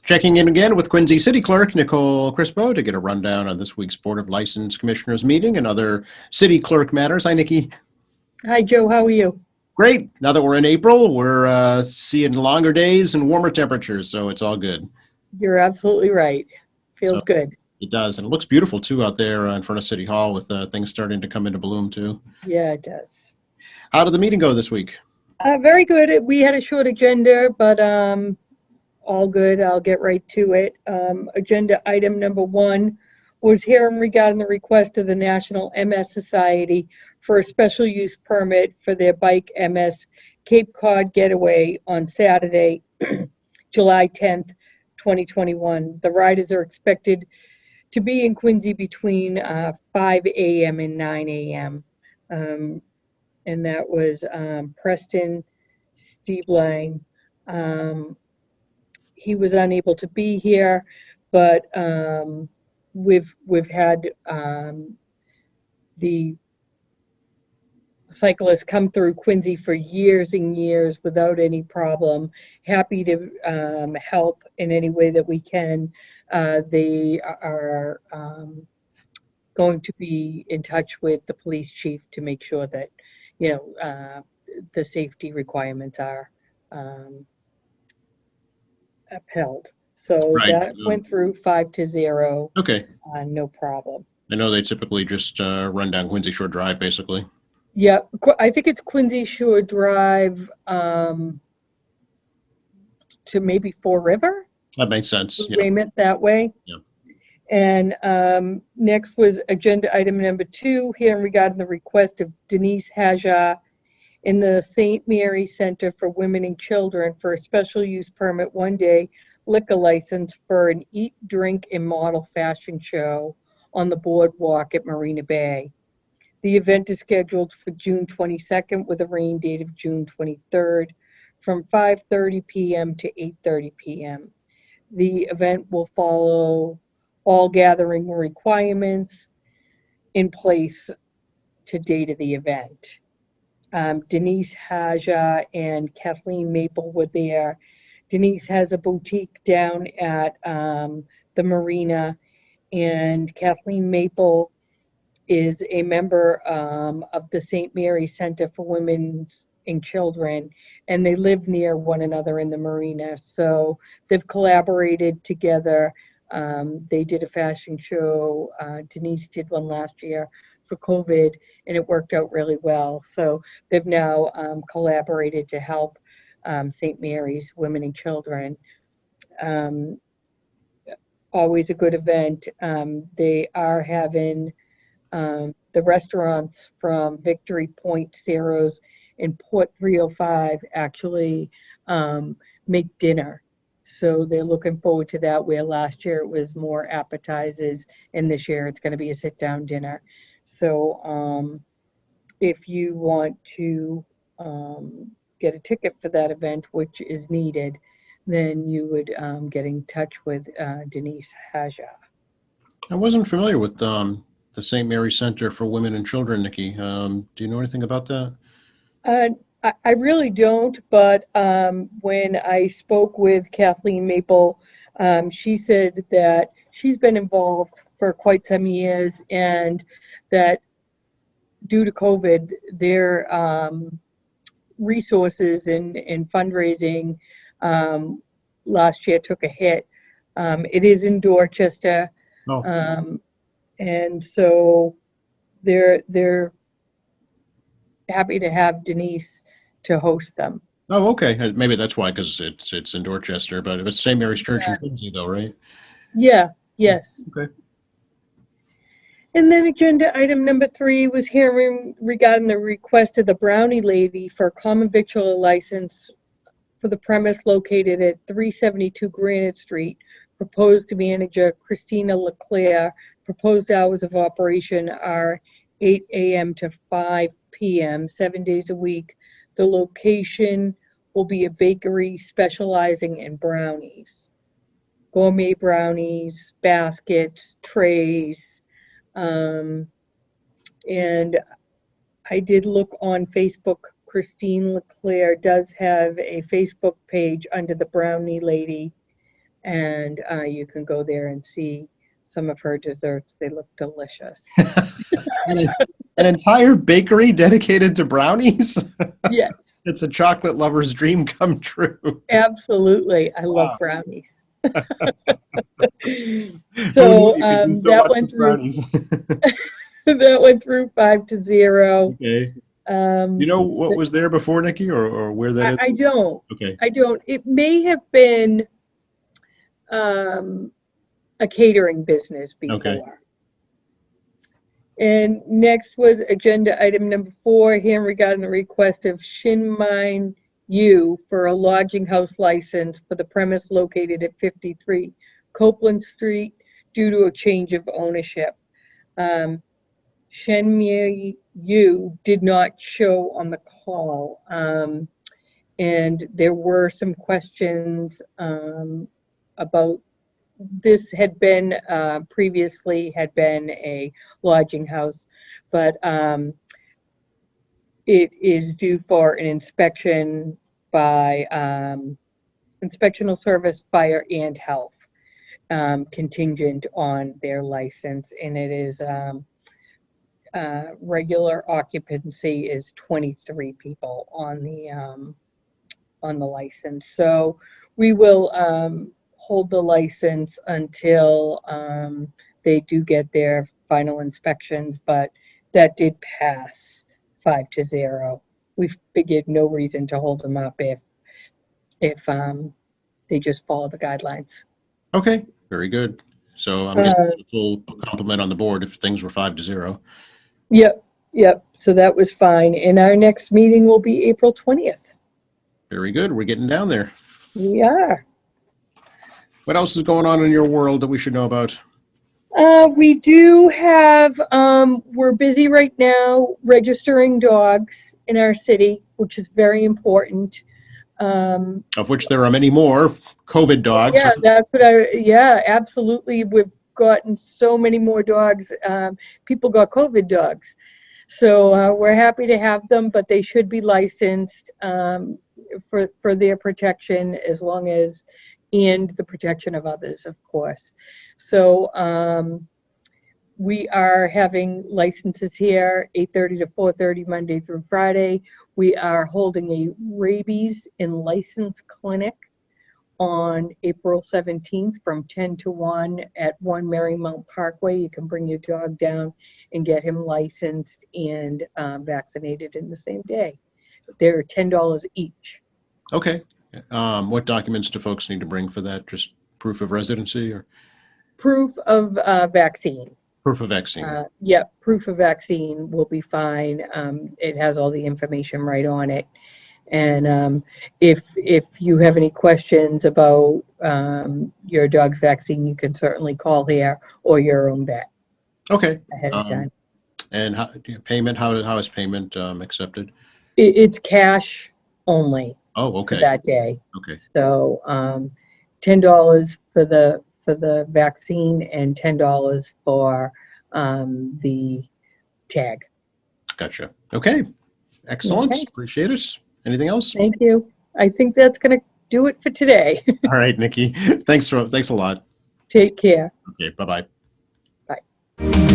Checking in again with Quincy City Clerk Nicole Crispo to get a rundown on this week's Board of License Commissioners meeting and other city clerk matters. Hi, Nikki. Hi, Joe. How are you? Great. Now that we're in April, we're seeing longer days and warmer temperatures, so it's all good. You're absolutely right. Feels So good. it does, and it looks beautiful too out there in front of City Hall with things starting to come into bloom too. Yeah, it does. How did the meeting go this week? Very good. We had a short agenda, but all good. I'll get right to it. Agenda item number 1 was hearing regarding the request of the National MS Society for a special use permit for their bike MS Cape Cod getaway on Saturday, July 10th, 2021. The riders are expected to be in Quincy between 5 a.m. and 9 a.m. And that was Preston Steebline. He was unable to be here, but we've had the cyclists come through Quincy for years and years without any problem. Happy to help in any way that we can. They are going to be in touch with the police chief to make sure that, the safety requirements are upheld. So Right. that went through 5-0. Okay. No problem. I know they typically just run down Quincy Shore Drive, basically. Yeah, I think it's Quincy Shore Drive to maybe Fall River. That makes sense. Yeah. Raymond that way. Yeah. And next was agenda item number 2, hearing regarding the request of Denise Haja in the St. Mary Center for Women and Children for a special use permit 1-day liquor license for an eat, drink, and model fashion show on the boardwalk at Marina Bay. The event is scheduled for June 22nd with a rain date of June 23rd from 5:30 p.m. to 8:30 p.m. The event will follow all gathering requirements in place to date of the event. Denise Haja and Kathleen Maple were there. Denise has a boutique down at the marina, and Kathleen Maple is a member of the St. Mary Center for Women and Children, and they live near one another in the marina. So they've collaborated together. They did a fashion show. Denise did one last year for COVID, and it worked out really well. So they've now collaborated to help St. Mary's Women and Children. Always a good event. They are having the restaurants from Victory Point, Ceros, and Port 305 actually make dinner. So they're looking forward to that, where last year it was more appetizers, and this year it's going to be a sit-down dinner. So if you want to get a ticket for that event, which is needed, then you would get in touch with Denise Haja. I wasn't familiar with the St. Mary Center for Women and Children, Nikki. Do you know anything about that? I really don't, but when I spoke with Kathleen Maple, she said that she's been involved for quite some years, and that due to COVID, their resources and fundraising last year took a hit. It is in Dorchester. Oh. And so they're happy to have Denise to host them. Oh, okay. Maybe that's why, because it's in Dorchester, but it's St. Mary's Church in Quincy, though, right? Yeah. Yes. Okay. And then agenda item number 3 was hearing regarding the request of the Brownie Lady for a common victualler license for the premise located at 372 Granite Street. Proposed manager Christina Leclerc. Proposed hours of operation are 8 a.m. to 5 p.m., 7 days a week. The location will be a bakery specializing in brownies, gourmet brownies, baskets, trays. And I did look on Facebook. Christine Leclerc does have a Facebook page under the Brownie Lady. and you can go there and see some of her desserts. They look delicious. An entire bakery dedicated to brownies? Yes, It's a chocolate lover's dream come true. absolutely. I love Wow. brownies. Who So knew you could do so that much went with through. brownies? That went through 5-0. Okay. You know what was there before, Nikki, or where that is? I don't. Okay. I don't. It may have been a catering business before. Okay. And next was agenda item number 4, here regarding the request of Shinmine U for a lodging house license for the premise located at 53 Copeland Street due to a change of ownership. Shinmine U did not show on the call, and there were some questions about this. Had been previously had been a lodging house, but it is due for an inspection by Inspectional Service, Fire, and Health, contingent on their license, and it is regular occupancy is 23 people on the license. So we will hold the license until they do get their final inspections, but that did pass 5-0. We figured no reason to hold them up if they just follow the guidelines. Okay. Very good. So I'm getting a full compliment on the board if things were 5-0. Yep. So that was fine. And our next meeting will be April 20th. Very good. We're getting down there. We are. What else is going on in your world that we should know about? We do have, we're busy right now registering dogs in our city, which is very important. Of which there are many more COVID dogs. Yeah, yeah, absolutely. We've gotten so many more dogs. People got COVID dogs. So we're happy to have them, but they should be licensed for their protection as long as, and the protection of others, of course. So we are having licenses here 8:30 to 4:30 Monday through Friday. We are holding a rabies and license clinic on April 17th from 10 to 1 at 1 Marymount Parkway. You can bring your dog down and get him licensed and vaccinated in the same day. They're $10 each. Okay. What documents do folks need to bring for that? Just proof of residency or Proof of vaccine. proof of vaccine? Yep, proof of vaccine will be fine. It has all the information right on it. And if you have any questions about your dog's vaccine, you can certainly call here or your own vet Okay. ahead of time. And payment? How is payment accepted? It's cash only Oh, for okay. that day. Okay. So $10 for the vaccine and $10 for the tag. Gotcha. Okay. Excellent. Okay. Appreciate it. Anything else? Thank you. I think that's going to do it for today. All right, Nikki. Thanks a lot. Take care. Okay. Bye-bye. Bye.